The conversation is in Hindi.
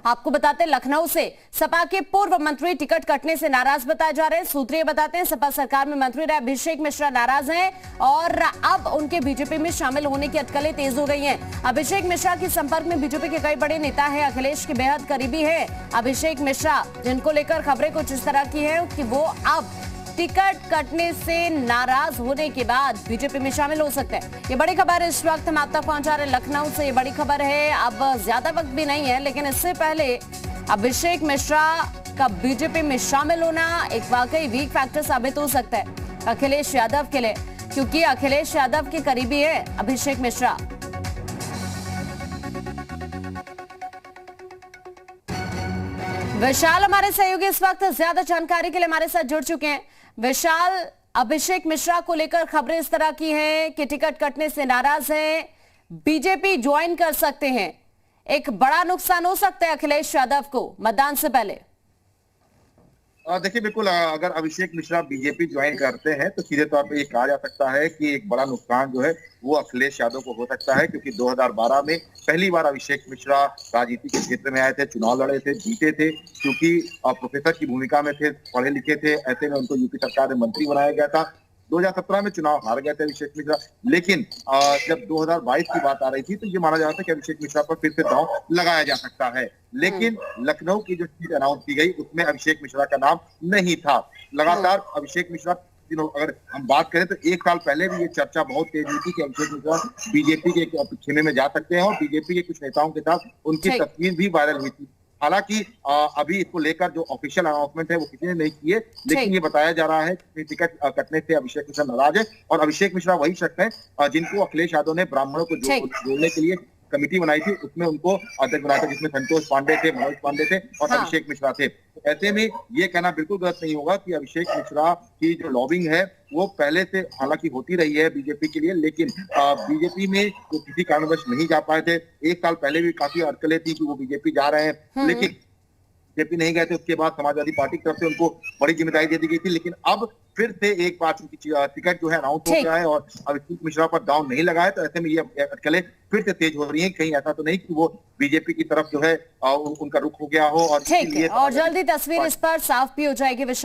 आपको बताते हैं लखनऊ से सपा के पूर्व मंत्री टिकट कटने से नाराज बताए जा रहे हैं। सूत्रीय बताते हैं सपा सरकार में मंत्री रहे अभिषेक मिश्रा नाराज हैं और अब उनके बीजेपी में शामिल होने की अटकलें तेज हो गई हैं। अभिषेक मिश्रा के संपर्क में बीजेपी के कई बड़े नेता हैं। अखिलेश के बेहद करीबी है अभिषेक मिश्रा, जिनको लेकर खबरें कुछ इस तरह की है कि वो अब टिकट कटने से नाराज होने के बाद बीजेपी में शामिल हो सकते हैं। ये बड़ी खबर इस वक्त हम आप तक पहुंचा रहे हैं लखनऊ से। ये बड़ी खबर है, अब ज्यादा वक्त भी नहीं है, लेकिन इससे पहले अभिषेक मिश्रा का बीजेपी में शामिल होना एक वाकई वीक फैक्टर साबित हो सकता है अखिलेश यादव के लिए, क्योंकि अखिलेश यादव के करीबी है अभिषेक मिश्रा। विशाल हमारे सहयोगी इस वक्त ज्यादा जानकारी के लिए हमारे साथ जुड़ चुके हैं। विशाल, अभिषेक मिश्रा को लेकर खबरें इस तरह की हैं कि टिकट कटने से नाराज हैं, बीजेपी ज्वाइन कर सकते हैं। एक बड़ा नुकसान हो सकता है अखिलेश यादव को मतदान से पहले। देखिए, बिल्कुल अगर अभिषेक मिश्रा बीजेपी ज्वाइन करते हैं तो सीधे तौर पे ये कहा जा सकता है कि एक बड़ा नुकसान जो है वो अखिलेश यादव को हो सकता है, क्योंकि 2012 में पहली बार अभिषेक मिश्रा राजनीति के क्षेत्र में आए थे, चुनाव लड़े थे, जीते थे, क्योंकि प्रोफेसर की भूमिका में थे, पढ़े लिखे थे। ऐसे में उनको यूपी सरकार में मंत्री बनाया गया था। 2017 में चुनाव हार गए थे अभिषेक मिश्रा, लेकिन जब 2022 की बात आ रही थी तो ये माना जा रहा था कि अभिषेक मिश्रा पर फिर से दांव लगाया जा सकता है। लेकिन लखनऊ की जो सीट अनाउंस की गई उसमें अभिषेक मिश्रा का नाम नहीं था। लगातार अभिषेक मिश्रा, अगर हम बात करें तो एक साल पहले भी ये चर्चा बहुत तेज हुई थी कि अभिषेक मिश्रा बीजेपी के खेमे में जा सकते हैं और बीजेपी के कुछ नेताओं के साथ उनकी तस्वीर भी वायरल हुई थी। हालांकि अभी इसको लेकर जो ऑफिशियल अनाउंसमेंट है वो किसी ने नहीं किए, लेकिन ये बताया जा रहा है कि टिकट कटने से अभिषेक मिश्रा नाराज है। और अभिषेक मिश्रा वही शख्स है जिनको अखिलेश यादव ने ब्राह्मणों को जोड़ने के लिए कमेटी बनाई थी, उसमें उनको अध्यक्ष बनाया था, जिसमें संतोष पांडे थे, मनोज पांडे थे और अभिषेक मिश्रा थे। तो ऐसे में ये कहना बिल्कुल गलत नहीं होगा कि अभिषेक मिश्रा की जो लॉबिंग है वो पहले से हालांकि होती रही है बीजेपी के लिए, लेकिन बीजेपी में वो किसी कारणवश नहीं जा पाए थे। एक साल पहले भी काफी अटकलें थी कि वो बीजेपी जा रहे हैं, लेकिन बीजेपी नहीं गए थे। उसके बाद समाजवादी पार्टी की तरफ से उनको बड़ी जिम्मेदारी दे दी गई थी, लेकिन अब फिर से एक बार उनकी टिकट जो है अनाउंस हो गया है और अभिषेक मिश्रा पर दांव नहीं लगा है, तो ऐसे में ये अटकलें फिर से तेज हो रही हैं। कहीं ऐसा तो नहीं कि वो बीजेपी की तरफ जो है उनका रुख हो गया हो। और ठीक है, और जल्दी तस्वीर इस पर साफ भी हो जाएगी।